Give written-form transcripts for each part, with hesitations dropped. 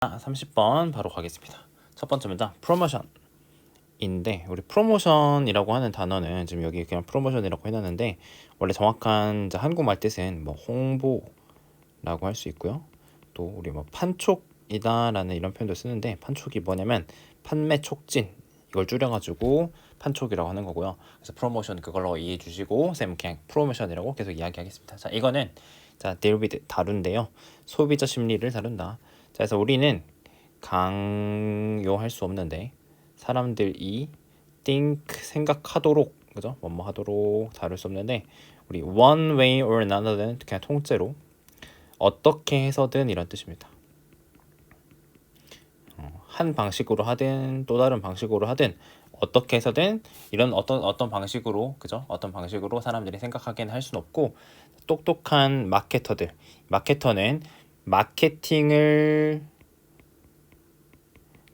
30번 바로 가겠습니다. 첫 번째 문장 프로모션인데, 우리 프로모션이라고 하는 단어는 지금 여기 그냥 프로모션이라고 해놨는데, 원래 정확한 이제 한국말 뜻은 뭐 홍보라고 할 수 있고요. 또 우리 뭐 판촉이다라는 이런 표현도 쓰는데, 판촉이 뭐냐면 판매 촉진, 이걸 줄여가지고 판촉이라고 하는 거고요. 그래서 프로모션 그걸로 이해해 주시고 쌤 그냥 프로모션이라고 계속 이야기하겠습니다. 자, 이거는 deal with 다룬데요. 소비자 심리를 다룬다. 자, 그래서 우리는 강요할 수 없는데 사람들이 think 생각하도록, 그죠? 뭐뭐 하도록 다룰 수 없는데, 우리 one way or another는 그냥 통째로 어떻게 해서든 이런 뜻입니다. 한 방식으로 하든 또 다른 방식으로 하든 어떻게 해서든 이런 어떤 방식으로, 그죠? 어떤 방식으로 사람들이 생각하기는 할 수는 없고, 똑똑한 마케터는 마케팅을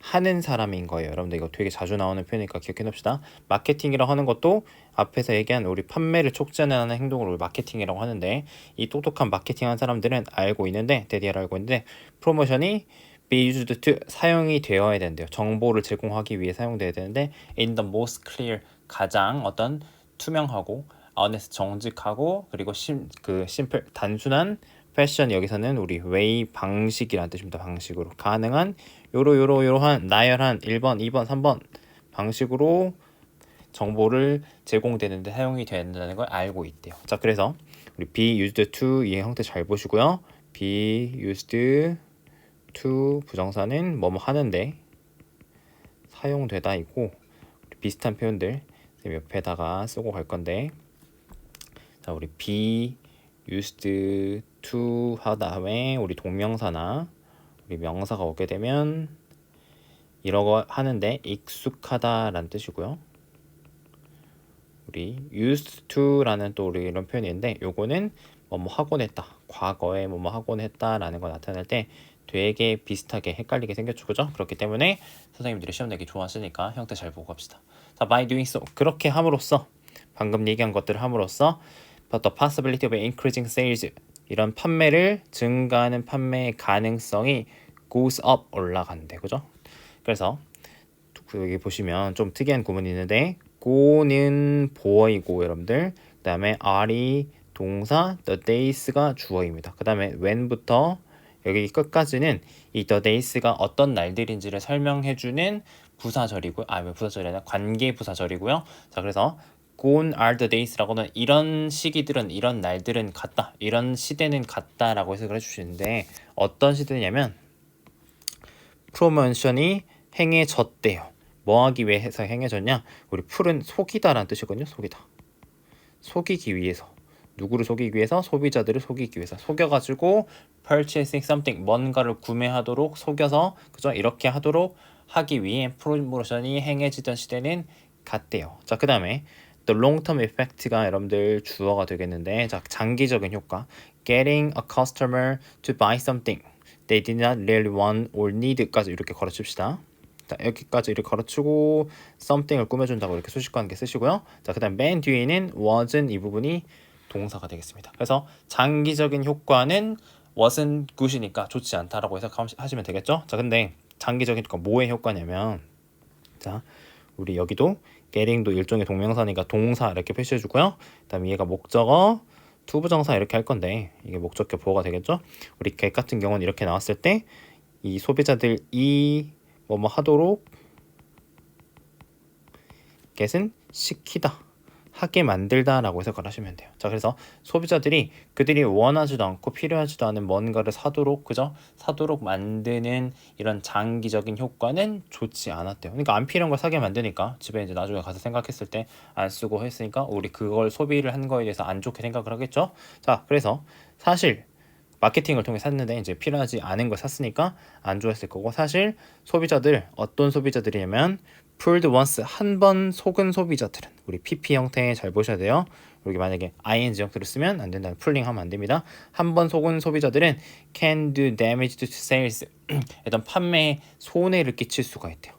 하는 사람인 거예요. 여러분들 이거 되게 자주 나오는 표현이니까 기억해 놉시다. 마케팅이라고 하는 것도 앞에서 얘기한 우리 판매를 촉진하는 행동을 우리 마케팅이라고 하는데, 이 똑똑한 마케팅하는 사람들은 알고 있는데, 대디를 알고 있는데, 프로모션이 be used to 사용이 되어야 된대요. 정보를 제공하기 위해 사용돼야 되는데, in the most clear 가장 어떤 투명하고 honest 정직하고 그리고 심플 단순한 패션, 여기서는 우리 way 방식이라는 뜻입니다. 방식으로 가능한 요러한 나열한 1번, 2번, 3번 방식으로 정보를 제공되는데 사용이 된다는 걸 알고 있대요. 자, 그래서 우리 be used to 이 형태 잘 보시고요. be used to 부정사는 뭐뭐 하는데 사용되다 있고, 비슷한 표현들 옆에다가 쓰고 갈 건데, 자, 우리 be used to 하 다음에 우리 동명사나 우리 명사가 오게 되면 이러고 하는데 익숙하다라는 뜻이고요. 우리 used to라는 또 우리 이런 표현인데, 요거는 뭐뭐 하곤 했다, 과거에 뭐뭐 하곤 했다라는 거 나타낼 때 되게 비슷하게 헷갈리게 생겼죠, 그죠? 그렇기 때문에 선생님들이 시험 내기 좋아하시니까 형태 잘 보고 갑시다. 자, by doing so, 그렇게 함으로써, 방금 얘기한 것들을 함으로써, but the possibility of increasing sales, 이런 판매를 증가하는 판매의 가능성이 goes up, 올라간대, 그죠? 그래서 여기 보시면 좀 특이한 구문이 있는데, go는 보어이고 여러분들, 그 다음에 are이 동사, the days가 주어입니다. 그 다음에 when부터 여기 끝까지는 이 the days가 어떤 날들인지를 설명해주는 부사절이고요. 왜 부사절이 아니라 관계 부사절이고요. 자, 그래서 gone are the days라고는 이런 시기들은, 이런 날들은 같다, 이런 시대는 같다라고 해석을 해주시는데, 어떤 시대냐면 프로모션이 행해졌대요. 뭐 하기 위해서 행해졌냐? 우리 풀은 속이다라는 뜻이거든요. 속이기 위해서. 누구를 속이기 위해서? 소비자들을 속이기 위해서. 속여가지고 purchasing something, 뭔가를 구매하도록 속여서, 그죠? 이렇게 하도록 하기 위해 프로모션이 행해지던 시대는 같대요. 자, 그 다음에 the long-term effect가 여러분들 주어가 되겠는데, 자, 장기적인 효과. getting a customer to buy something they did not really want or need까지 이렇게 걸어칩시다. 자, 여기까지 이렇게 걸어치고 something을 꾸며준다고 이렇게 수식관계 쓰시고요. 자, 그 다음 맨 뒤에는 wasn't, 이 부분이 동사가 되겠습니다. 그래서 장기적인 효과는 wasn't good이니까 좋지 않다라고 해석하시면 되겠죠. 자, 근데 장기적인 효과 뭐의 효과냐면, 자, 우리 여기도 getting도 일종의 동명사니까 동사 이렇게 표시해주고요. 그 다음 얘가 목적어, 투부정사 이렇게 할 건데, 이게 목적격 보호가 되겠죠. 우리 get 같은 경우는 이렇게 나왔을 때 이 소비자들이 뭐뭐 하도록, get은 시키다, 하게 만들다 라고 해석을 하시면 돼요. 자, 그래서 소비자들이 그들이 원하지도 않고 필요하지도 않은 뭔가를 사도록, 그죠? 사도록 만드는 이런 장기적인 효과는 좋지 않았대요. 그러니까 안 필요한 걸 사게 만드니까 집에 이제 나중에 가서 생각했을 때 안 쓰고 했으니까 우리 그걸 소비를 한 거에 대해서 안 좋게 생각을 하겠죠. 자, 그래서 사실 마케팅을 통해 샀는데 이제 필요하지 않은 걸 샀으니까 안 좋아했을 거고, 사실 소비자들, 어떤 소비자들이냐면 fooled once, 한 번 속은 소비자들은, 우리 PP 형태 잘 보셔야 돼요. 여기 만약에 ing 형태로 쓰면 안 된다는, 풀링 하면 안 됩니다. 한 번 속은 소비자들은 can do damage to sales, 일단 판매에 손해를 끼칠 수가 있대요.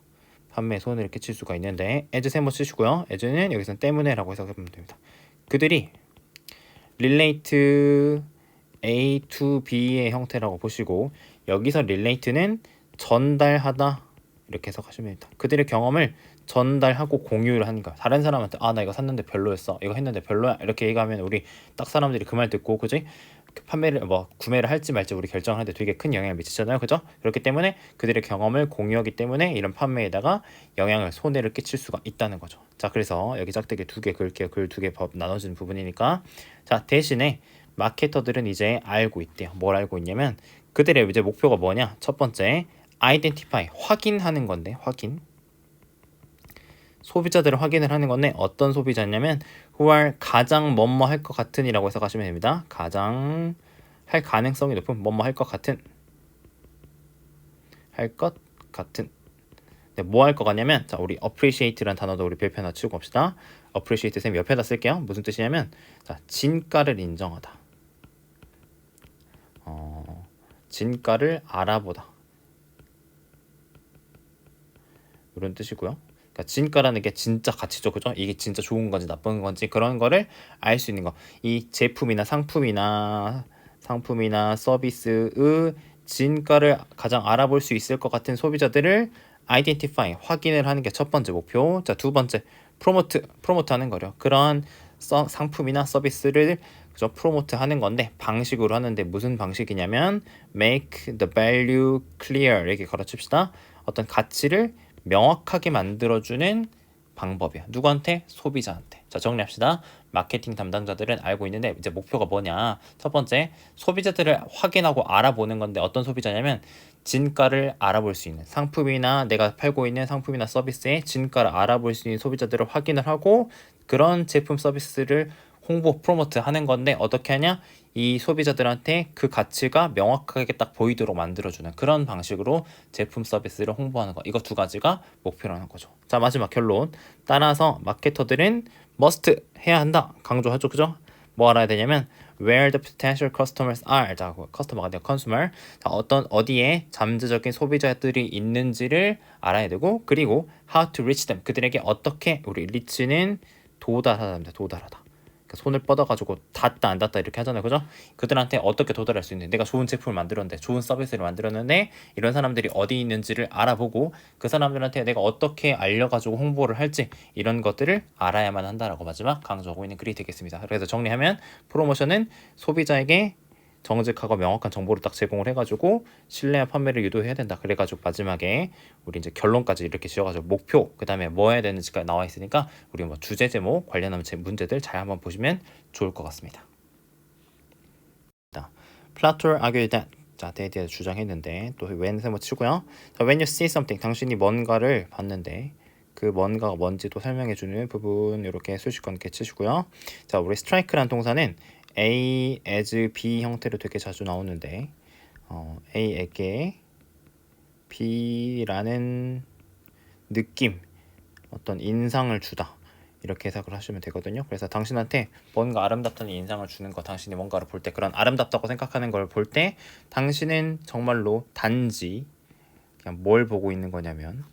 판매에 손해를 끼칠 수가 있는데, as 세모 쓰시고요. as는 여기서는 때문에라고 해석하면 됩니다. 그들이 relate A to B의 형태라고 보시고, 여기서 relate는 전달하다 이렇게 해석하시면 됩니다. 그들의 경험을 전달하고 공유를 하는 거야. 다른 사람한테 나 이거 샀는데 별로였어. 이거 했는데 별로야. 이렇게 얘기하면 우리 딱 사람들이 그 말 듣고 그지? 그 판매를 구매를 할지 말지 우리 결정을 하는데 되게 큰 영향을 미치잖아요. 그죠? 그렇기 때문에 그들의 경험을 공유하기 때문에 이런 판매에다가 손해를 끼칠 수가 있다는 거죠. 자, 그래서 여기 짝대기 2개 그을게요. 글 2개 나눠지는 부분이니까. 자, 대신에 마케터들은 이제 알고 있대요. 뭘 알고 있냐면 그들의 이제 목표가 뭐냐? 첫 번째, identify, 확인하는 건데, 확인. 소비자들을 확인을 하는 건데 어떤 소비자냐면 who are 가장 뭐뭐 할 것 같은 이라고 해석하시면 됩니다. 가장 할 가능성이 높은 뭐뭐 할 것 같은 뭐 할 것 같냐면 자 우리 appreciate라는 단어도 우리 별표 하나 치고 봅시다. appreciate 쌤 옆에다 쓸게요. 무슨 뜻이냐면 자 진가를 인정하다. 진가를 알아보다. 이런 뜻이고요. 그러니까 진가라는 게 진짜 가치죠, 그죠? 이게 진짜 좋은 건지 나쁜 건지 그런 거를 알 수 있는 거. 이 제품이나 상품이나 서비스의 진가를 가장 알아볼 수 있을 것 같은 소비자들을 identify, 확인을 하는 게 첫 번째 목표. 자, 두 번째, 프로모트 하는 거죠. 그런 상품이나 서비스를 그죠? 프로모트 하는 건데 방식으로 하는데 무슨 방식이냐면 make the value clear 이렇게 걸어칩시다. 어떤 가치를 명확하게 만들어주는 방법이야. 누구한테? 소비자한테. 자, 정리합시다. 마케팅 담당자들은 알고 있는데 이제 목표가 뭐냐? 첫 번째, 소비자들을 확인하고 알아보는 건데 어떤 소비자냐면 진가를 알아볼 수 있는 상품이나 내가 팔고 있는 상품이나 서비스의 진가를 알아볼 수 있는 소비자들을 확인을 하고 그런 제품 서비스를 프로모트 하는 건데 어떻게 하냐? 이 소비자들한테 그 가치가 명확하게 딱 보이도록 만들어주는 그런 방식으로 제품 서비스를 홍보하는 거. 이거 두 가지가 목표라는 거죠. 자, 마지막 결론. 따라서 마케터들은 must 해야 한다. 강조하죠. 그죠? 뭐 알아야 되냐면 where the potential customers are. 자, 커스터머가 돼요. consumer. 자, 어디에 잠재적인 소비자들이 있는지를 알아야 되고 그리고 how to reach them. 그들에게 어떻게 우리 reach는 도달하다. 그러니까 손을 뻗어가지고 닿다 안 닿다 이렇게 하잖아요, 그죠? 그들한테 어떻게 도달할 수 있는데 내가 좋은 제품을 만들었는데 좋은 서비스를 만들었는데 이런 사람들이 어디 있는지를 알아보고 그 사람들한테 내가 어떻게 알려가지고 홍보를 할지 이런 것들을 알아야만 한다라고 마지막 강조하고 있는 글이 되겠습니다. 그래서 정리하면 프로모션은 소비자에게 정직하고 명확한 정보를 딱 제공을 해가지고 신뢰와 판매를 유도해야 된다. 그래가지고 마지막에 우리 이제 결론까지 이렇게 지어가지고 목표 그 다음에 뭐 해야 되는지가 나와 있으니까 우리 뭐 주제 제목 관련한 문제들 잘 한번 보시면 좋을 것 같습니다. Plato argued that 자 대해서 주장했는데 또 when 뭐 치고요. 자, when you see something 당신이 뭔가를 봤는데 그 뭔가가 뭔지도 설명해주는 부분 이렇게 수식권 이렇게 치시고요. 자 우리 strike라는 동사는 A as B 형태로 되게 자주 나오는데 A에게 B라는 느낌, 어떤 인상을 주다 이렇게 해석을 하시면 되거든요. 그래서 당신한테 뭔가 아름답다는 인상을 주는 거, 당신이 뭔가를 볼 때 그런 아름답다고 생각하는 걸 볼 때 당신은 정말로 단지 그냥 뭘 보고 있는 거냐면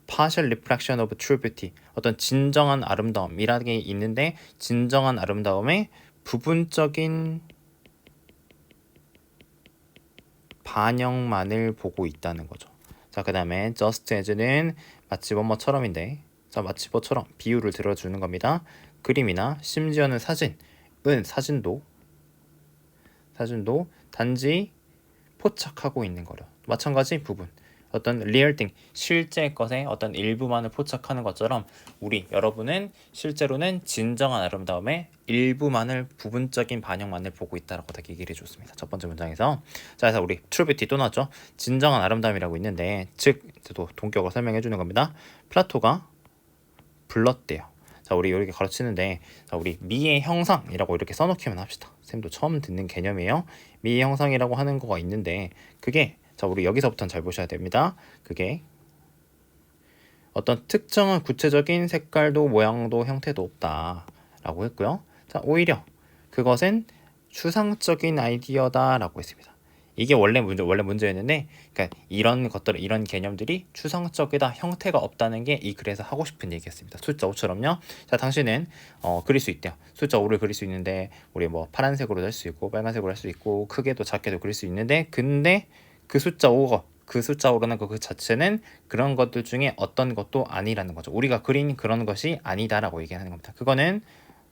partial reflection of true beauty, 어떤 진정한 아름다움이라는 게 있는데 진정한 아름다움의 부분적인 반영만을 보고 있다는 거죠. 자, 그 다음에 just as는 마치 뭐뭐처럼인데 자, 마치 뭐처럼 비유를 들어주는 겁니다. 그림이나 심지어는 사진도 단지 포착하고 있는 거려. 마찬가지 부분. 어떤 real thing, 실제 것의 어떤 일부만을 포착하는 것처럼 여러분은 실제로는 진정한 아름다움의 일부만을 부분적인 반영만을 보고 있다라고 다 얘기를 해줬습니다. 첫 번째 문장에서. 자, 그래서 우리 true beauty 또 나왔죠. 진정한 아름다움이라고 있는데 즉 또 동격으로 설명해 주는 겁니다. 플라토가 불렀대요. 자, 우리 이렇게 가르치는데 자, 우리 미의 형상이라고 이렇게 써놓기만 합시다. 쌤도 처음 듣는 개념이에요. 미의 형상이라고 하는 거가 있는데 그게 자, 우리 여기서부터는 잘 보셔야 됩니다. 그게 어떤 특정한 구체적인 색깔도 모양도 형태도 없다라고 했고요. 자, 오히려 그것은 추상적인 아이디어다라고 했습니다. 이게 원래 문제였는데, 그러니까 이런 개념들이 추상적이다, 형태가 없다는 게 이 글에서 하고 싶은 얘기였습니다. 숫자 5처럼요. 자, 당신은 그릴 수 있대요. 숫자 5를 그릴 수 있는데, 우리 뭐 파란색으로 할 수 있고, 빨간색으로 할 수 있고, 크게도 작게도 그릴 수 있는데, 근데 그 숫자 5가 그 숫자 오르는 거 그 자체는 그런 것들 중에 어떤 것도 아니라는 거죠. 우리가 그린 그런 것이 아니다라고 얘기하는 겁니다. 그거는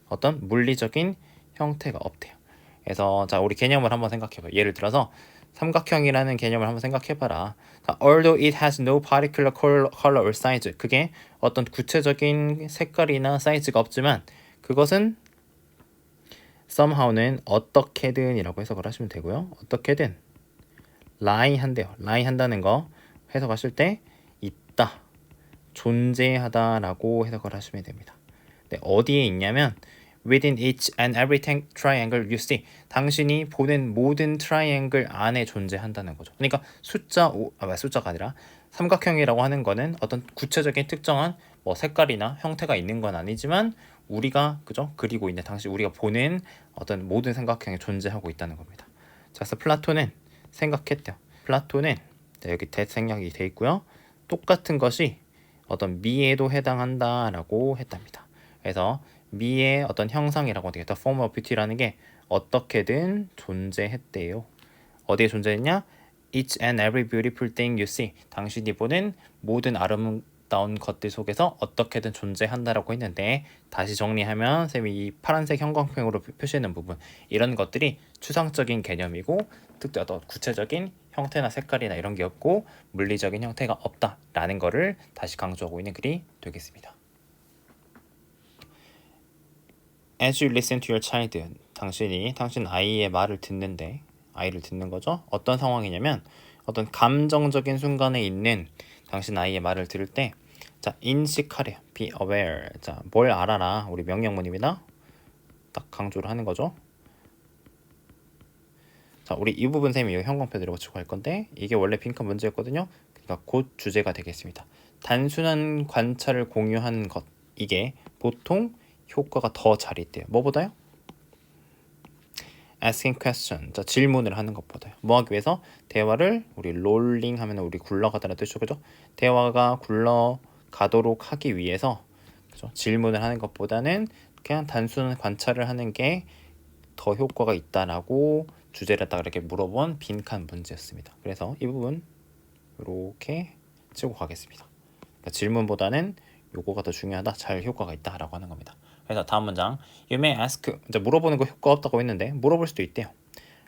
어떤 물리적인 형태가 없대요. 그래서 자, 우리 개념을 한번 생각해봐요. 예를 들어서 삼각형이라는 개념을 한번 생각해봐라. Although it has no particular color or size, 그게 어떤 구체적인 색깔이나 사이즈가 없지만 그것은 somehow는 어떻게든이라고 해석을 하시면 되고요. 어떻게든 lie 한대요. lie 한다는 거 해석하실 때 있다, 존재하다라고 해석을 하시면 됩니다. 네, 어디에 있냐면 within each and every triangle you see. 당신이 보는 모든 트라이앵글 안에 존재한다는 거죠. 그러니까 숫자가 아니라 삼각형이라고 하는 거는 어떤 구체적인 특정한 뭐 색깔이나 형태가 있는 건 아니지만 우리가 그죠? 그리고 있는 당시 우리가 보는 어떤 모든 삼각형이 존재하고 있다는 겁니다. 자, 그래서 플라톤은 생각했대요. 플라톤은 여기 대생략이 돼 있고요. 똑같은 것이 어떤 미에도 해당한다라고 했답니다. 그래서 미의 어떤 형상이라고 되겠다. form of beauty라는 게 어떻게든 존재했대요. 어디에 존재했냐? Each and every beautiful thing you see. 당신이 보는 모든 아름다운 것들 속에서 어떻게든 존재한다라고 했는데 다시 정리하면 쌤이 이 파란색 형광펜으로 표시하는 부분 이런 것들이 추상적인 개념이고 특별한 구체적인 형태나 색깔이나 이런 게 없고 물리적인 형태가 없다라는 거를 다시 강조하고 있는 글이 되겠습니다. As you listen to your child, 당신 아이의 말을 듣는데 아이를 듣는 거죠. 어떤 상황이냐면 어떤 감정적인 순간에 있는 당신 아이의 말을 들을 때 자, 인식하래요. Be aware. 자, 뭘 알아라. 우리 명령문입니다. 딱 강조를 하는 거죠. 자, 우리 이 부분 쌤이 이 형광펜으로 고치고 갈 건데 이게 원래 빈칸 문제였거든요. 그러니까 곧 주제가 되겠습니다. 단순한 관찰을 공유하는 것 이게 보통 효과가 더 잘 있대요. 뭐보다요? asking question, 자, 질문을 하는 것보다요. 뭐 하기 위해서? 대화를 우리 롤링 하면 우리 굴러가다는 뜻이죠. 그죠? 대화가 굴러가도록 하기 위해서 그죠? 질문을 하는 것보다는 그냥 단순한 관찰을 하는 게 더 효과가 있다라고 주제를 딱 이렇게 물어본 빈칸 문제였습니다. 그래서 이 부분 이렇게 치고 가겠습니다. 그러니까 질문보다는 요거가 더 중요하다, 잘 효과가 있다라고 하는 겁니다. 그래서 다음 문장 You may ask, 이제 물어보는 거 효과 없다고 했는데 물어볼 수도 있대요.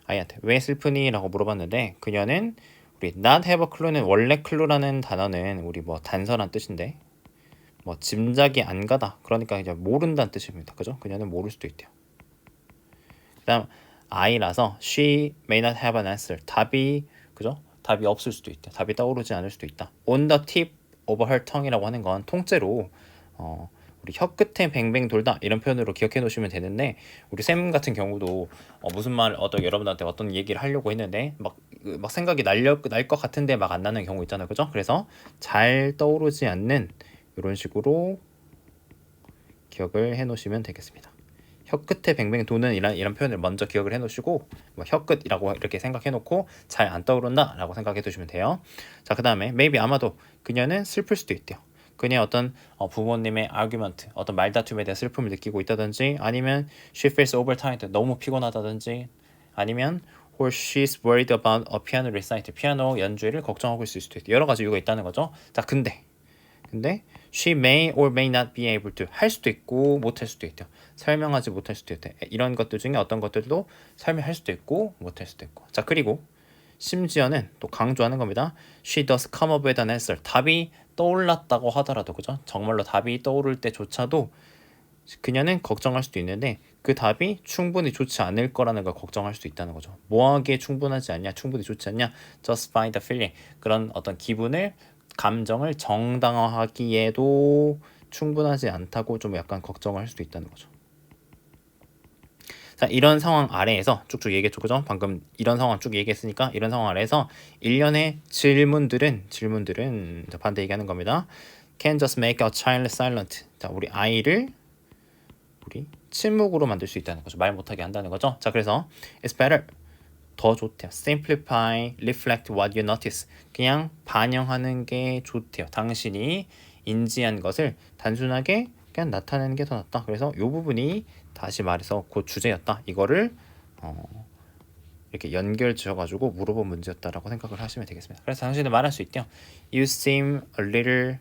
아이한테 왜 슬프니? 라고 물어봤는데 그녀는 우리 not have a clue는 원래 clue라는 단어는 우리 뭐 단서란 뜻인데 뭐 짐작이 안 가다 그러니까 이제 모른다는 뜻입니다. 그죠? 그녀는 모를 수도 있대요. 그다음 I라서 she may not have an answer. 답이 그죠? 답이 없을 수도 있대. 답이 떠오르지 않을 수도 있다. On the tip of her tongue이라고 하는 건 통째로 우리 혀 끝에 뱅뱅 돌다 이런 표현으로 기억해 놓으시면 되는데 우리 쌤 같은 경우도 무슨 말 여러분한테 어떤 얘기를 하려고 했는데 막 생각이 날 것 같은데 막 안 나는 경우 있잖아요. 그죠? 그래서 잘 떠오르지 않는 이런 식으로 기억을 해 놓으시면 되겠습니다. 혀 끝에 뱅뱅 도는 이런 표현을 먼저 기억을 해놓으시고 뭐 혀 끝이라고 이렇게 생각해놓고 잘 안 떠오른다 라고 생각해 두시면 돼요. 자, 그 다음에 maybe 아마도 그녀는 슬플 수도 있대요. 그녀의 어떤 부모님의 argument, 어떤 말다툼에 대한 슬픔을 느끼고 있다든지 아니면 she feels overtired, 너무 피곤하다든지 아니면 or she's worried about a piano recital, 피아노 연주를 걱정하고 있을 수도 있대요. 여러 가지 이유가 있다는 거죠. 자, 근데 she may or may not be able to 할 수도 있고 못할 수도 있대요. 설명하지 못할 수도 있대. 이런 것들 중에 어떤 것들도 설명할 수도 있고 못할 수도 있고. 자, 그리고 심지어는 또 강조하는 겁니다. She does come up with an answer. 답이 떠올랐다고 하더라도 그죠? 정말로 답이 떠오를 때조차도 그녀는 걱정할 수도 있는데 그 답이 충분히 좋지 않을 거라는 걸 걱정할 수도 있다는 거죠. 뭐하기에 충분하지 않냐? 충분히 좋지 않냐? Just by the feeling. 그런 어떤 감정을 정당화하기에도 충분하지 않다고 좀 약간 걱정을 할 수도 있다는 거죠. 자, 이런 상황 아래에서 쭉쭉 얘기했죠. 그죠? 방금 이런 상황 쭉 얘기했으니까 이런 상황 아래에서 일련의 질문들은 반대 얘기하는 겁니다. Can just make a child silent. 자, 우리 아이를 침묵으로 만들 수 있다는 거죠. 말 못하게 한다는 거죠. 자, 그래서 it's better. 더 좋대요. Simplify, reflect what you notice. 그냥 반영하는 게 좋대요. 당신이 인지한 것을 단순하게 그냥 나타내는 게 더 낫다. 그래서 이 부분이 다시 말해서 그 주제였다. 이거를 이렇게 연결 지어가지고 물어본 문제였다라고 생각을 하시면 되겠습니다. 그래서 당신은 말할 수 있대요. You seem a little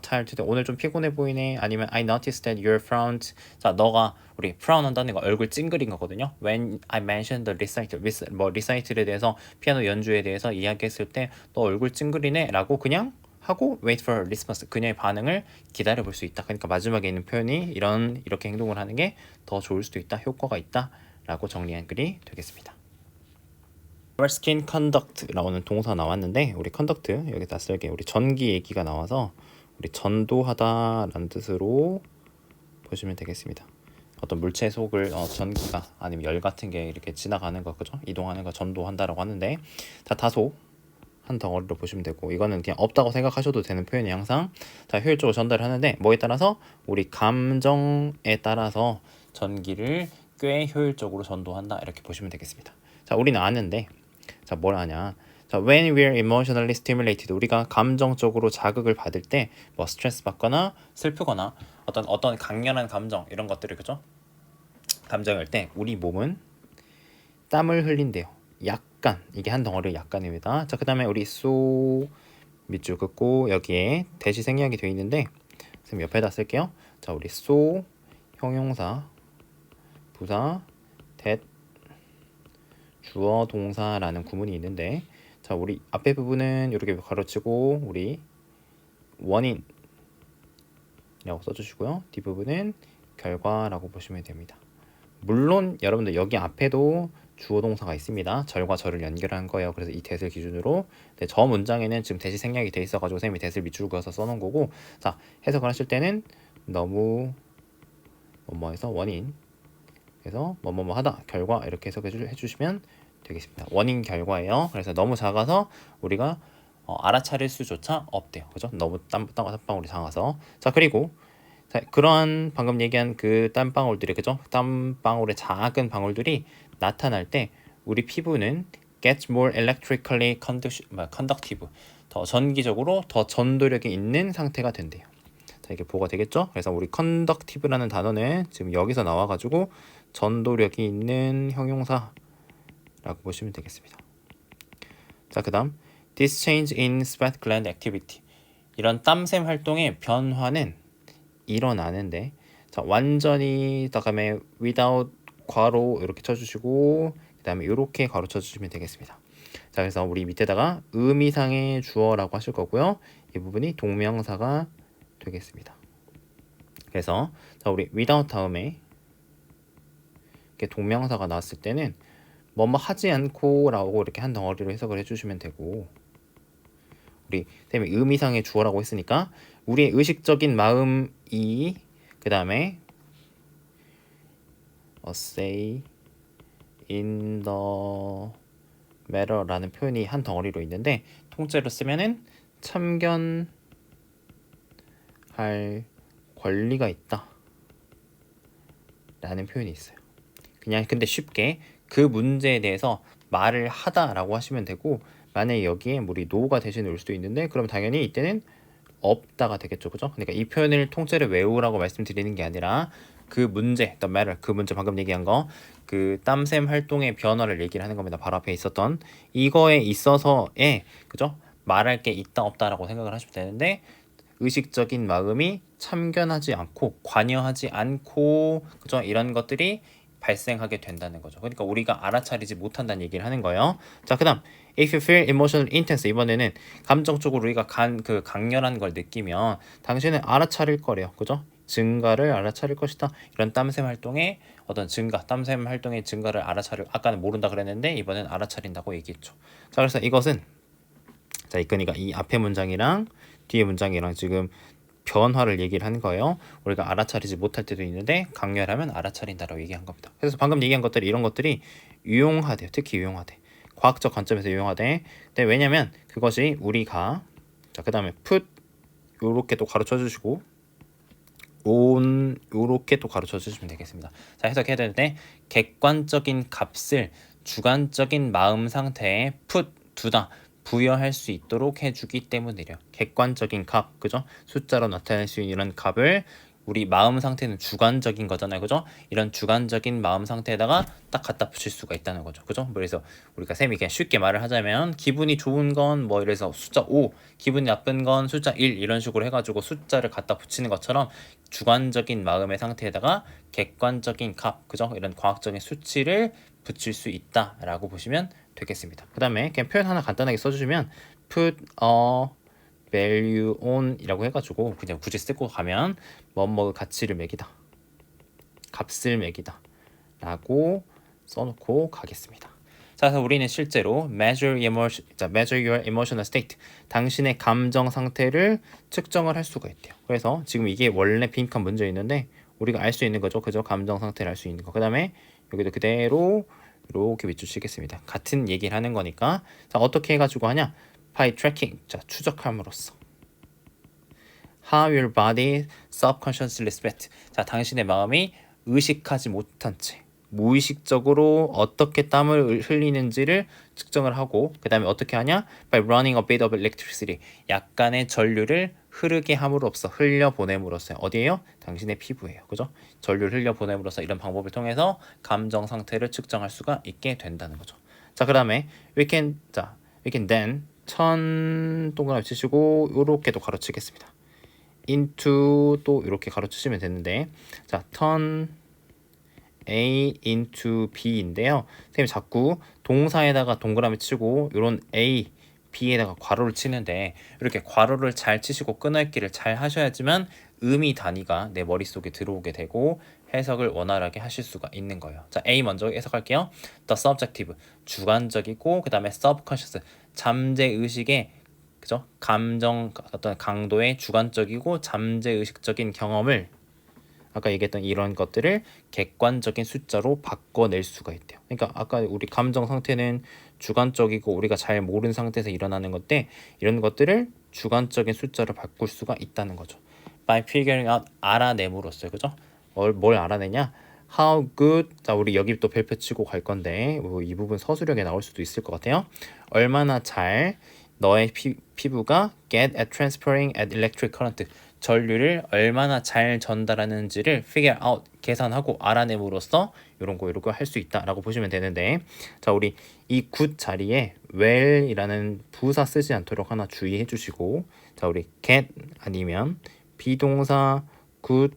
tired today. 오늘 좀 피곤해 보이네. 아니면 I noticed that you're frowned. 자, 너가 우리 frown 한다는 거 얼굴 찡그린 거거든요. When I mentioned the recital에 대해서 피아노 연주에 대해서 이야기했을 때 너 얼굴 찡그리네라고 그냥 하고 wait for response 그녀의 반응을 기다려 볼 수 있다. 그러니까 마지막에 있는 표현이 이렇게 행동을 하는 게 더 좋을 수도 있다. 효과가 있다라고 정리한 글이 되겠습니다. skin conduct라는 동사 나왔는데 우리 conduct 여기다 쓸게 우리 전기 얘기가 나와서 우리 전도하다라는 뜻으로 보시면 되겠습니다. 어떤 물체 속을 전기가 아니면 열 같은 게 이렇게 지나가는 거 그죠? 이동하는 거 전도한다라고 하는데 다소 한 덩어리로 보시면 되고 이거는 그냥 없다고 생각하셔도 되는 표현이 항상 자 효율적으로 전달을 하는데 뭐에 따라서 우리 감정에 따라서 전기를 꽤 효율적으로 전도한다 이렇게 보시면 되겠습니다. 자 우리는 아는데 자 뭘 하냐 자 when we're emotionally stimulated 우리가 감정적으로 자극을 받을 때 뭐 스트레스 받거나 슬프거나 어떤 강렬한 감정 이런 것들을 그죠? 감정일 때 우리 몸은 땀을 흘린대요. 약간 이게 한 덩어리 약간입니다. 자 그다음에 우리 소 밑줄 긋고 여기에 대시 생략이 되어 있는데 선생님 옆에다 쓸게요. 자 우리 소 형용사 부사 that 주어 동사라는 구문이 있는데 자 우리 앞에 부분은 이렇게 가로치고 우리 원인이라고 써주시고요. 뒷부분은 결과라고 보시면 됩니다. 물론 여러분들 여기 앞에도 주어 동사가 있습니다. 절과 절을 연결한 거예요. 그래서 이 that을 기준으로 저 문장에는 지금 that이 생략이 돼 있어가지고 선생님이 that을 밑줄 그어서 써놓은 거고 자 해석을 하실 때는 너무 뭐뭐해서 원인 그래서 뭐뭐뭐 하다 결과 이렇게 해석해 주시면 되겠습니다. 원인 결과예요. 그래서 너무 작아서 우리가 알아차릴 수조차 없대요. 그죠? 너무 땀방울이 작아서 자 그리고 자, 그러한 방금 얘기한 그 땀방울들이 그죠? 땀방울의 작은 방울들이 나타날 때 우리 피부는 gets more electrically conductive 더 전기적으로 더 전도력이 있는 상태가 된대요. 자 이게 보가 되겠죠? 그래서 우리 conductive라는 단어는 지금 여기서 나와가지고 전도력이 있는 형용사라고 보시면 되겠습니다. 자 그다음 this change in sweat gland activity 이런 땀샘 활동의 변화는 일어나는데 자 완전히 다음에 without 괄호 이렇게 쳐주시고 그 다음에 이렇게 괄호 쳐주시면 되겠습니다. 자 그래서 우리 밑에다가 의미상의 주어라고 하실 거고요. 이 부분이 동명사가 되겠습니다. 그래서 자 우리 without 다음에 이렇게 동명사가 나왔을 때는 뭐뭐 하지 않고 라고 이렇게 한 덩어리로 해석을 해주시면 되고 우리 선생님이 의미상의 주어라고 했으니까 우리의 의식적인 마음이 그 다음에 say in the matter라는 표현이 한 덩어리로 있는데 통째로 쓰면은 참견할 권리가 있다 라는 표현이 있어요. 그냥 근데 쉽게 그 문제에 대해서 말을 하다라고 하시면 되고 만약에 여기에 우리 no가 대신에 올 수도 있는데 그럼 당연히 이때는 없다가 되겠죠. 그죠? 그러니까 이 표현을 통째로 외우라고 말씀드리는 게 아니라 그 문제, the matter, 그 문제 방금 얘기한 거, 그 땀샘 활동의 변화를 얘기를 하는 겁니다. 바로 앞에 있었던 이거에 있어서의 그죠? 말할 게 있다 없다라고 생각을 하시면 되는데 의식적인 마음이 참견하지 않고 관여하지 않고 그죠? 이런 것들이 발생하게 된다는 거죠. 그러니까 우리가 알아차리지 못한다는 얘기를 하는 거예요. 자, 그다음 if you feel emotional intense 이번에는 감정적으로 우리가 그 강렬한 걸 느끼면 당신은 알아차릴 거래요. 그죠? 증가를 알아차릴 것이다. 이런 땀샘 활동의 어떤 증가, 땀샘 활동의 증가를 알아차릴 아까는 모른다 그랬는데 이번엔 알아차린다고 얘기했죠. 자, 그래서 이것은 자, 그러니까 이 앞에 문장이랑 뒤에 문장이랑 지금 변화를 얘기를 하는 거예요. 우리가 알아차리지 못할 때도 있는데 강렬하면 알아차린다라고 얘기한 겁니다. 그래서 방금 얘기한 것들이 이런 것들이 유용하대요. 특히 유용하대. 과학적 관점에서 유용하대. 근데 왜냐면 그것이 우리가 자, 그다음에 put 요렇게 또 가르쳐 주시고 on 요렇게 또 가르쳐 주시면 되겠습니다. 자, 해석해야 되는데 객관적인 값을 주관적인 마음 상태에 put 두다 부여할 수 있도록 해주기 때문이래요. 객관적인 값, 그죠? 숫자로 나타낼 수 있는 이런 값을 우리 마음 상태는 주관적인 거잖아요. 그죠? 이런 주관적인 마음 상태에다가 딱 갖다 붙일 수가 있다는 거죠. 그죠? 그래서 우리가 쌤이 그냥 쉽게 말을 하자면 기분이 좋은 건 뭐 이래서 숫자 5, 기분이 나쁜 건 숫자 1 이런 식으로 해가지고 숫자를 갖다 붙이는 것처럼 주관적인 마음의 상태에다가 객관적인 값, 그죠? 이런 과학적인 수치를 붙일 수 있다라고 보시면 되겠습니다. 그 다음에 그냥 표현 하나 간단하게 써주시면 put a value on 이라고 해가지고 그냥 굳이 쓰고 가면 뭐뭐 가치를 매기다, 값을 매기다 라고 써놓고 가겠습니다. 자, 그래서 우리는 실제로 measure your emotional state, 당신의 감정 상태를 측정을 할 수가 있대요. 그래서 지금 이게 원래 빈칸 문제 있는데 우리가 알 수 있는 거죠. 그죠? 감정 상태를 알 수 있는 거. 그 다음에 여기도 그대로 이렇게 밑줄치겠습니다. 같은 얘기를 하는 거니까. 자, 어떻게 해가지고 하냐? by tracking, 자, 추적함으로써 how your body subconsciously responds, 자, 당신의 마음이 의식하지 못한 채 무의식적으로 어떻게 땀을 흘리는지를 측정을 하고, 그 다음에 어떻게 하냐? by running a bit of electricity, 약간의 전류를 흐르게 함으로써, 흘려보냄으로써, 어디에요? 당신의 피부예요. 그죠? 전류를 흘려보냄으로써 이런 방법을 통해서 감정 상태를 측정할 수가 있게 된다는 거죠. 자, 그 다음에 we can then 천 동그라미 치시고 요렇게도 가로치겠습니다. into 또 이렇게 가로치시면 되는데, 자, turn A into B인데요. 선생님 자꾸 동사에다가 동그라미 치고 이런 A, B에다가 괄호를 치는데 이렇게 괄호를 잘 치시고 끊어읽기를 잘 하셔야지만 의미 단위가 내 머릿속에 들어오게 되고 해석을 원활하게 하실 수가 있는 거예요. 자, A 먼저 해석할게요. The subjective, 주관적이고, 그 다음에 subconscious, 잠재의식의, 그죠? 감정 어떤 강도의 주관적이고 잠재의식적인 경험을, 아까 얘기했던 이런 것들을 객관적인 숫자로 바꿔낼 수가 있대요. 그러니까 아까 우리 감정 상태는 주관적이고 우리가 잘 모르는 상태에서 일어나는 건데, 이런 것들을 주관적인 숫자로 바꿀 수가 있다는 거죠. By figuring out, 알아냄으로써, 그죠? 뭘 알아내냐? How good, 자, 우리 여기 또 별표 치고 갈 건데 이 부분 서술형에 나올 수도 있을 것 같아요. 얼마나 잘 너의 피부가 get at transferring at electric current, 전류를 얼마나 잘 전달하는지를 figure out, 계산하고 알아냄으로써 이런 거 할 수 있다라고 보시면 되는데, 자, 우리 이 good 자리에 well이라는 부사 쓰지 않도록 하나 주의해 주시고, 자, 우리 get 아니면 비동사 good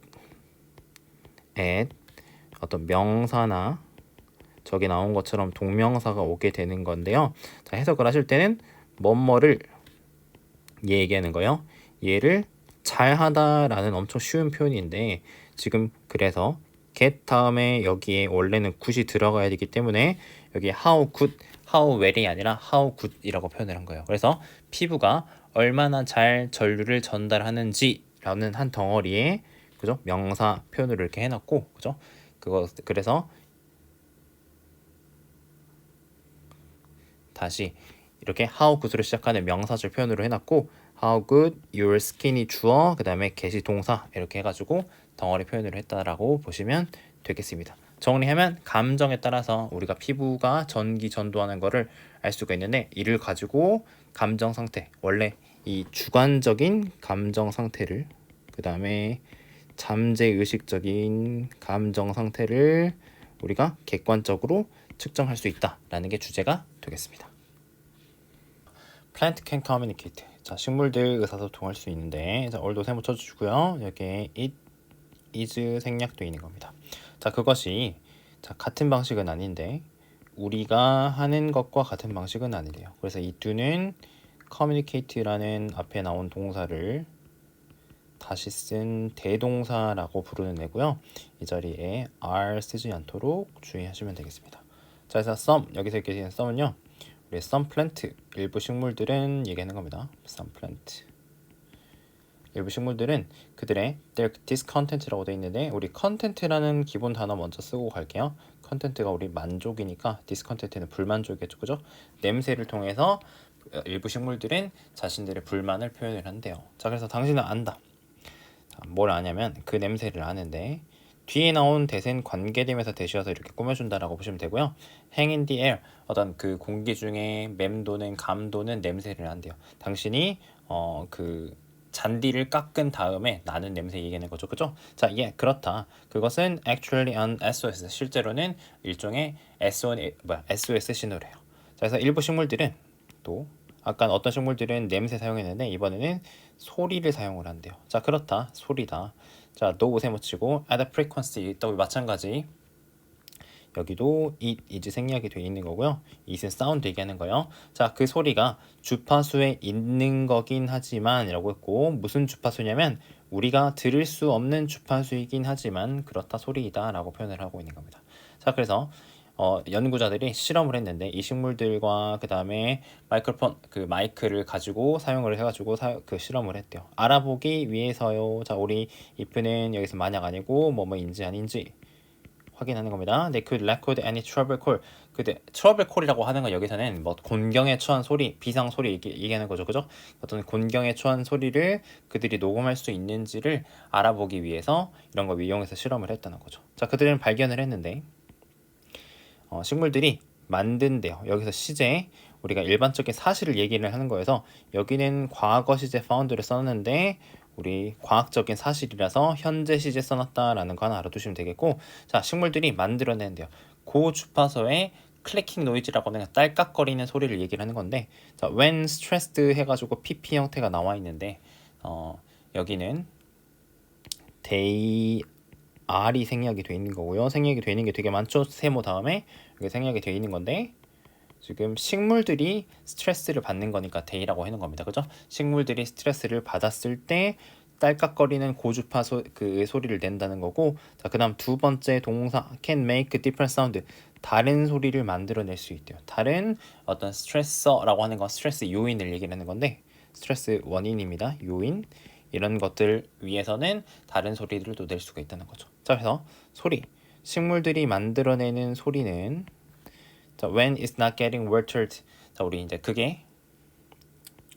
at 어떤 명사나 저기 나온 것처럼 동명사가 오게 되는 건데요. 자, 해석을 하실 때는 뭐뭐를 얘기하는 거예요. 얘를 잘하다라는 엄청 쉬운 표현인데, 지금 그래서 get 다음에 여기에 원래는 good이 들어가야 되기 때문에 여기 how good, how well이 아니라 how good이라고 표현을 한 거예요. 그래서 피부가 얼마나 잘 전류를 전달하는지라는 한 덩어리에, 그죠? 명사 표현으로 이렇게 해놨고, 그죠? 그래서 다시 이렇게 how good으로 시작하는 명사절 표현으로 해놨고, how good your skin이 주어, 그 다음에 get이 동사, 이렇게 해가지고 덩어리 표현으로 했다라고 보시면 되겠습니다. 정리하면 감정에 따라서 우리가 피부가 전기 전도하는 거를 알 수가 있는데, 이를 가지고 감정 상태, 원래 이 주관적인 감정 상태를, 그 다음에 잠재의식적인 감정 상태를 우리가 객관적으로 측정할 수 있다라는 게 주제가 되겠습니다. Plant can communicate. 자, 식물들 의사소통할 수 있는데, 자, 올도 세모 쳐주시고요. 여기에 it is 생략돼 있는 겁니다. 자, 그것이 자 같은 방식은 아닌데 우리가 하는 것과 같은 방식은 아니래요. 그래서 이 do는 communicate라는 앞에 나온 동사를 다시 쓴 대동사라고 부르는 애고요. 이 자리에 are 쓰지 않도록 주의하시면 되겠습니다. 자, 그래서 some, 여기서 이렇게 되는 some은요, 우리 some plant, 일부 식물들은 얘기하는 겁니다. some plant, 일부 식물들은 그들의 their discontent라고 되어 있는데, 우리 content라는 기본 단어 먼저 쓰고 갈게요. content가 우리 만족이니까 discontent는 불만족이겠죠, 그죠? 냄새를 통해서 일부 식물들은 자신들의 불만을 표현을 한대요. 자, 그래서 당신은 안다. 뭘 아냐면 그 냄새를 아는데, 뒤에 나온 대세는 관계되면서 대시어서 이렇게 꾸며준다라고 보시면 되고요. hang in the air, 어떤 그 공기 중에 맴도는 감도는 냄새를 안대요. 당신이 그 잔디를 깎은 다음에 나는 냄새 얘기하는 거죠. 그죠? 자, 이게 그렇다. 그것은 actually an SOS. 실제로는 일종의 SOS 신호래요. 자, 그래서 일부 식물들은 또 아까 어떤 식물들은 냄새 사용했는데 이번에는 소리를 사용을 한대요. 자, 그렇다. 소리다. 자, no 세모치고 at a frequency 또 마찬가지. 여기도 it is 생략이 되어 있는 거고요. it은 사운드 얘기하는 거예요. 자, 그 소리가 주파수에 있는 거긴 하지만 이라고 했고 무슨 주파수냐면 우리가 들을 수 없는 주파수이긴 하지만 그렇다 소리이다 라고 표현을 하고 있는 겁니다. 자, 그래서 연구자들이 실험을 했는데 이 식물들과 그 다음에 마이크로폰 그 마이크를 가지고 사용을 해가지고 그 실험을 했대요. 알아보기 위해서요. 자, 우리 if는 여기서 만약 아니고 뭐뭐인지 아닌지 확인하는 겁니다. They could record any trouble call. 근데 trouble call이라고 하는 건 여기서는 뭐 곤경에 처한 소리, 비상 소리 얘기하는 거죠, 그죠? 어떤 곤경에 처한 소리를 그들이 녹음할 수 있는지를 알아보기 위해서 이런 거 이용해서 실험을 했다는 거죠. 자, 그들은 발견을 했는데 식물들이 만든대요. 여기서 시제 우리가 일반적인 사실을 얘기를 하는 거여서 여기는 과거 시제 found를 썼는데 우리 과학적인 사실이라서 현재 시제 써놨다라는 거 하나 알아두시면 되겠고, 자, 식물들이 만들어낸대요. 고주파수의 클래킹 노이즈라고 하는 딸깍거리는 소리를 얘기를 하는 건데, 자, when stressed 해가지고 PP 형태가 나와 있는데 여기는 they R이 생략이 되어 있는 거고요. 생략이 되어 있는 게 되게 많죠. 세모 다음에 여기 생략이 되어 있는 건데 지금 식물들이 스트레스를 받는 거니까 데이라고 해놓은 겁니다. 그죠? 식물들이 스트레스를 받았을 때 딸깍거리는 고주파 그 소리를 낸다는 거고, 자, 그다음 두 번째 동사 can make different sound. 다른 소리를 만들어낼 수 있대요. 다른 어떤 스트레서라고 하는 건 스트레스 요인을 얘기하는 건데 스트레스 원인입니다. 요인 이런 것들 위해서는 다른 소리들도 낼 수가 있다는 거죠. 자, 그래서 소리 식물들이 만들어내는 소리는 자, when it's not getting watered. 자, 우리 이제 그게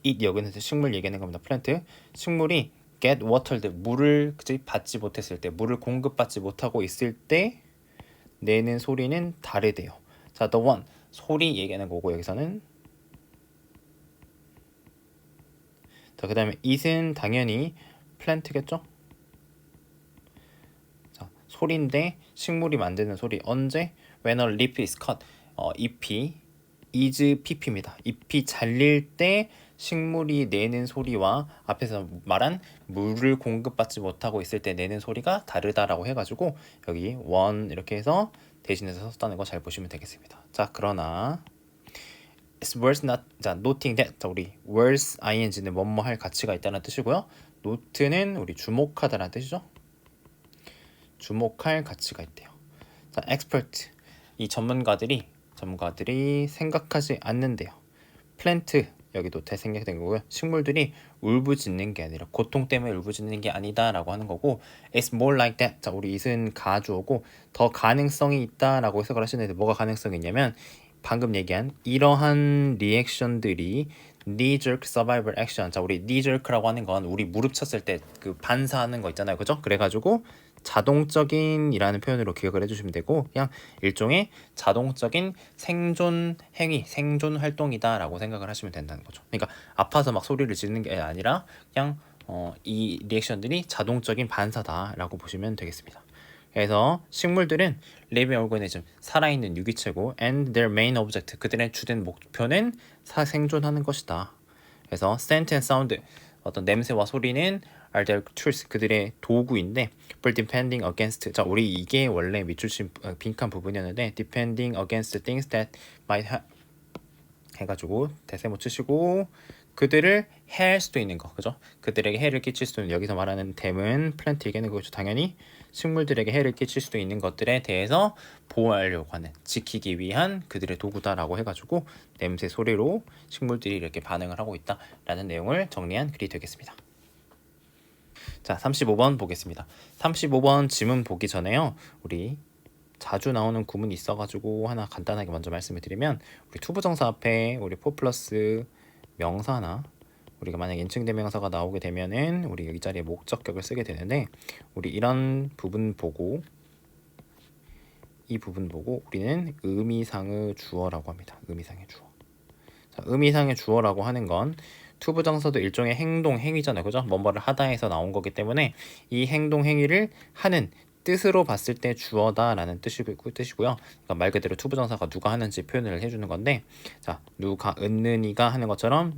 it 여기는 식물 얘기하는 겁니다. 플랜트 식물이 get watered 물을 받지 못했을 때 물을 공급받지 못하고 있을 때 내는 소리는 다르대요. 자, the one 소리 얘기하는 거고 여기서는 자, 그 다음에 it은 당연히 플랜트겠죠? 자, 소리인데 식물이 만드는 소리 언제? when a leaf is cut 잎이 is pp입니다. 잎이 잘릴 때 식물이 내는 소리와 앞에서 말한 물을 공급받지 못하고 있을 때 내는 소리가 다르다라고 해가지고 여기 one 이렇게 해서 대신해서 썼다는 거 잘 보시면 되겠습니다. 자, 그러나 it's worth not 자 noting that 자, 우리 worth ing는 뭐뭐 할 가치가 있다는 뜻이고요. note는 우리 주목하다라는 뜻이죠. 주목할 가치가 있대요. 자, expert 이 전문가들이 생각하지 않는데요. 플랜트 여기도 대생략된 거고요. 식물들이 울부짖는 게 아니라 고통 때문에 울부짖는 게 아니다라고 하는 거고 it's more like that. 자, 우리 it은 가주어고 더 가능성이 있다라고 해석을 하시는데 뭐가 가능성이 있냐면 방금 얘기한 이러한 리액션들이 knee jerk survival action. 자, 우리 knee jerk라고 하는 건 우리 무릎 쳤을 때 그 반사하는 거 있잖아요. 그죠? 그래가지고 자동적인이라는 표현으로 기억을 해주시면 되고 그냥 일종의 자동적인 생존 행위, 생존 활동이다라고 생각을 하시면 된다는 거죠. 그러니까 아파서 막 소리를 지르는 게 아니라 그냥 이 리액션들이 자동적인 반사다라고 보시면 되겠습니다. 그래서 식물들은 living organism, 살아있는 유기체고 and their main object, 그들의 주된 목표는 생존하는 것이다. 그래서 scent and sound, 어떤 냄새와 소리는 are their tools, 그들의 도구인데 but depending against, 자, 우리 이게 원래 밑줄 친 빈칸 부분이었는데 depending against things that might 해가지고 대세모 치시고 그들을 해할 수도 있는 거, 그죠? 그들에게 해를 끼칠 수도 있는, 여기서 말하는 댐은 플랜트 얘기하는 거죠. 당연히 식물들에게 해를 끼칠 수도 있는 것들에 대해서 보호하려고 하는, 지키기 위한 그들의 도구다라고 해가지고 냄새 소리로 식물들이 이렇게 반응을 하고 있다라는 내용을 정리한 글이 되겠습니다. 자, 35번 보겠습니다. 35번 지문 보기 전에요. 우리 자주 나오는 구문이 있어가지고 하나 간단하게 먼저 말씀을 드리면 우리 투부정사 앞에 우리 포 플러스 명사나 우리가 만약 인칭대명사가 나오게 되면은 우리 여기 자리에 목적격을 쓰게 되는데 우리 이런 부분 보고 이 부분 보고 우리는 의미상의 주어라고 합니다. 의미상의 주어. 자, 의미상의 주어라고 하는 건 투부정사도 일종의 행동 행위잖아요. 그죠? 뭐뭐를 하다에서 나온 거기 때문에 이 행동 행위를 하는 뜻으로 봤을 때 주어다라는 뜻이고요. 그러니까 말 그대로 투부정사가 누가 하는지 표현을 해주는 건데, 자, 누가 은는이가 하는 것처럼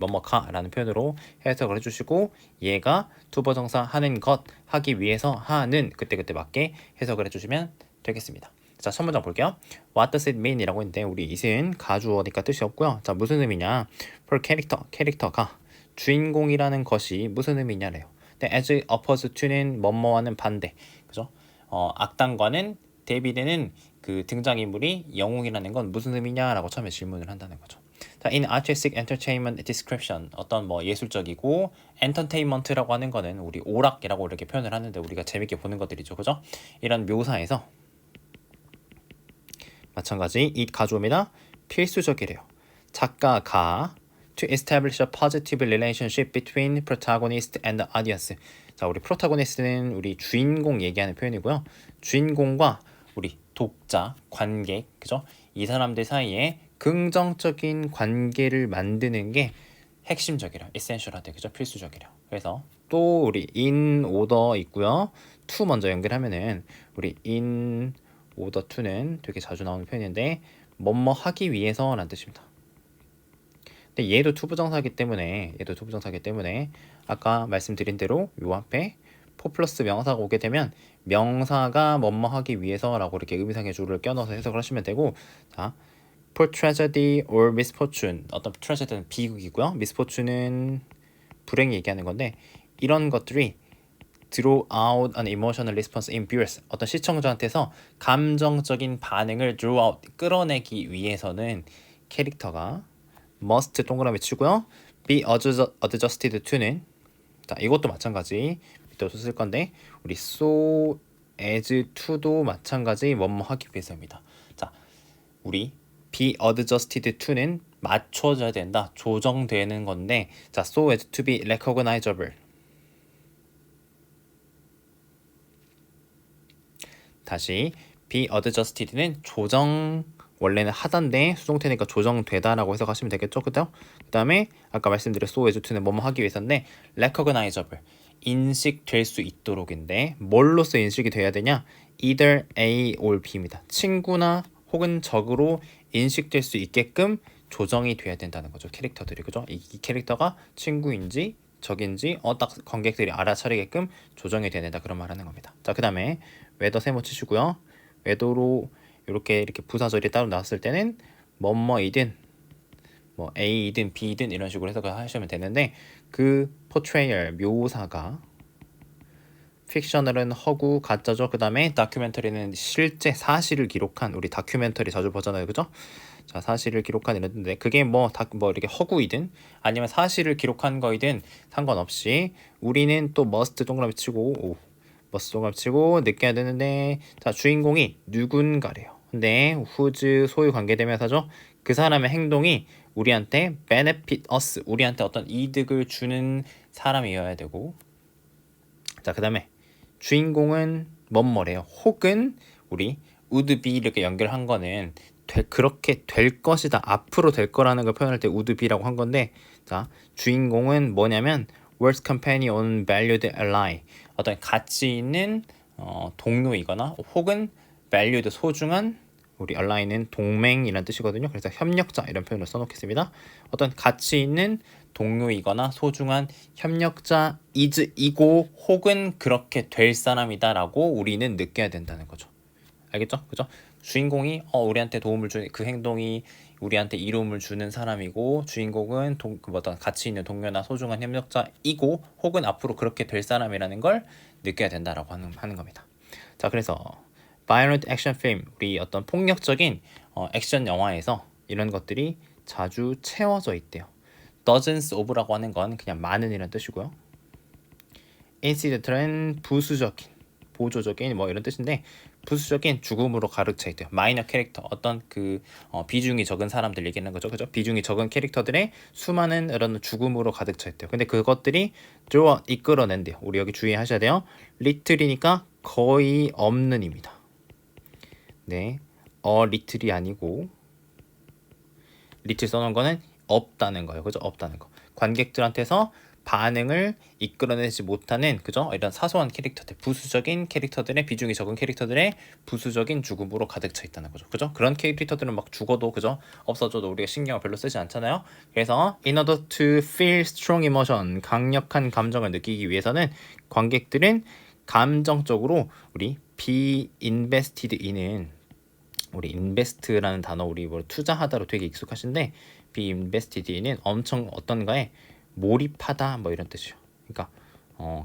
뭐뭐가라는 표현으로 해석을 해주시고, 얘가 투부정사 하는 것 하기 위해서 하는 그때 맞게 해석을 해주시면 되겠습니다. 자, 첫 문장 볼게요. What does it mean? 이라고 했는데 우리 it은 가주어니까 뜻이 없고요. 자, 무슨 의미냐? For 캐릭터가 주인공이라는 것이 무슨 의미냐래요. 근데 as opposed to는 뭐뭐와는 반대. 그죠? 악당과는 대비되는 그 등장인물이 영웅이라는 건 무슨 의미냐라고 처음에 질문을 한다는 거죠. 자, in artistic entertainment description, 어떤 뭐 예술적이고 entertainment라고 하는 거는 우리 오락이라고 이렇게 표현을 하는데 우리가 재밌게 보는 것들이죠. 그죠? 이런 묘사에서 마찬가지 이 가주어입니다. 필수적이래요. 작가가 to establish a positive relationship between protagonist and the audience. 자, 우리 protagonist는 우리 주인공 얘기하는 표현이고요. 주인공과 우리 독자, 관객, 그죠? 이 사람들 사이에 긍정적인 관계를 만드는 게 핵심적이래요. essential하대, 그죠? 필수적이래요. 그래서 또 우리 in order 있고요. to 먼저 연결하면은 우리 in order to는 되게 자주 나오는 표현인데 뭐뭐 하기 위해서라는 뜻입니다. 근데 얘도 투부정사이기 때문에 아까 말씀드린 대로 요 앞에 포 플러스 명사가 오게 되면 명사가 뭐뭐 하기 위해서라고 이렇게 의미상의 주를 껴넣어서 해석을 하시면 되고, 자, for tragedy or misfortune, 어떤 tragedy는 비극이고요. misfortune은 불행이 얘기하는 건데 이런 것들이 draw out an emotional response in viewers, 어떤 시청자한테서 감정적인 반응을 draw out, 끌어내기 위해서는 캐릭터가 must 동그라미 치고요. be adjusted to는, 자, 이것도 마찬가지 밑에 쓸 건데 우리 so as to도 마찬가지 뭐뭐 하기 위해서입니다. 자, 우리 be adjusted to는 맞춰져야 된다, 조정되는 건데, 자, so as to be recognizable, 다시 be adjusted는 조정, 원래는 하단데 수동태니까 조정되다라고 해석하시면 되겠죠. 그죠? 그 다음에 아까 말씀드린 so as to는 뭐뭐 하기 위해서인데 recognizable, 인식될 수 있도록인데 뭘로써 인식이 돼야 되냐? either A or B입니다. 친구나 혹은 적으로 인식될 수 있게끔 조정이 돼야 된다는 거죠. 캐릭터들이. 그죠? 이 캐릭터가 친구인지 적인지 딱 관객들이 알아차리게끔 조정이 돼야 된다, 그런 말 하는 겁니다. 자, 그 다음에 웨더 세모 치시고요. 웨더로 이렇게 부사절이 따로 나왔을 때는 뭐뭐이든 뭐 A이든 B이든 이런 식으로 해석을 하시면 되는데, 그 portrayal, 묘사가 픽셔널은 허구, 가짜죠. 그 다음에 다큐멘터리는 실제 사실을 기록한, 우리 다큐멘터리 자주 보잖아요. 그죠? 자, 사실을 기록한 이랬는데 그게 뭐 이렇게 허구이든 아니면 사실을 기록한 거이든 상관없이 우리는 또 must 동그라미 치고 must 동그라미 치고 느껴야 되는데, 자, 주인공이 누군가래요. 근데 whose 소유 관계대명사죠. 그 사람의 행동이 우리한테 benefit us, 우리한테 어떤 이득을 주는 사람이어야 되고, 자, 그 다음에 주인공은 뭐뭐래요. 혹은 우리 would be 이렇게 연결한 거는 그렇게 될 것이다, 앞으로 될 거라는 걸 표현할 때 would be라고 한 건데, 자, 주인공은 뭐냐면 worst companion, valued ally, 어떤 가치 있는 동료이거나 혹은 valued, 소중한, 우리 ally는 동맹이라는 뜻이거든요. 그래서 협력자 이런 표현을 써놓겠습니다. 어떤 가치 있는 동료이거나 소중한 협력자 이고 혹은 그렇게 될 사람이다라고 우리는 느껴야 된다는 거죠. 알겠죠? 그죠? 주인공이 우리한테 도움을 주는 그 행동이 우리한테 이로움을 주는 사람이고, 주인공은 어떤 가치 있는 동료나 소중한 협력자이고 혹은 앞으로 그렇게 될 사람이라는 걸 느껴야 된다라고 하는 겁니다. 자, 그래서 violent action film, 우리 어떤 폭력적인 액션 영화에서 이런 것들이 자주 채워져 있대요. dozens of라고 하는 건 그냥 많은 이란 뜻이고요. incidental은 부수적인, 보조적인 뭐 이런 뜻인데, 부수적인 죽음으로 가르쳐 있대요. 마이너 캐릭터, 어떤 그 비중이 적은 사람들 얘기하는 거죠. 그죠? 비중이 적은 캐릭터들의 수많은 이런 죽음으로 가득 차 있대요. 근데 그것들이 이끌어낸대요. 우리 여기 주의하셔야 돼요. little이니까 거의 없는입니다. 네, little이 아니고 little 써놓은 거는 없다는 거예요. 그죠? 없다는 거. 관객들한테서 반응을 이끌어내지 못하는 그죠? 이런 사소한 캐릭터들, 부수적인 캐릭터들의 비중이 적은 캐릭터들의 부수적인 죽음으로 가득 차 있다는 거죠. 그죠? 그런 캐릭터들은 막 죽어도 그죠? 없어져도 우리가 신경을 별로 쓰지 않잖아요. 그래서 in order to feel strong emotion, 강력한 감정을 느끼기 위해서는 관객들은 감정적으로 우리 be invested in은 우리 invest라는 단어 우리 뭐 투자하다로 되게 익숙하신데 be invested in은 엄청 어떤가에 몰입하다 뭐 이런 뜻이죠. 그러니까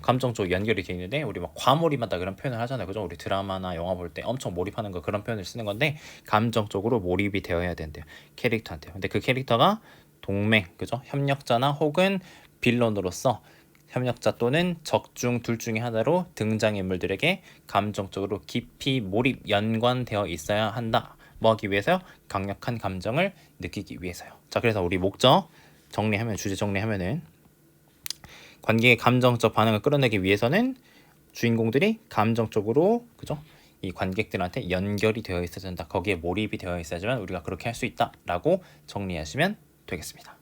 감정적으로 연결이 되어 있는데 우리 막 과몰입하다 그런 표현을 하잖아요. 그죠? 우리 드라마나 영화 볼 때 엄청 몰입하는 거 그런 표현을 쓰는 건데 감정적으로 몰입이 되어야 된대요. 캐릭터한테요. 근데 그 캐릭터가 동맹, 그죠? 협력자나 혹은 빌런으로서 협력자 또는 적중 둘 중에 하나로 등장인물들에게 감정적으로 깊이 몰입 연관되어 있어야 한다. 뭐 하기 위해서요? 강력한 감정을 느끼기 위해서요. 자, 그래서 우리 목적 정리하면 주제 정리하면은 관객의 감정적 반응을 끌어내기 위해서는 주인공들이 감정적으로 그죠? 이 관객들한테 연결이 되어 있어야 된다. 거기에 몰입이 되어 있어야지만 우리가 그렇게 할 수 있다라고 정리하시면 되겠습니다.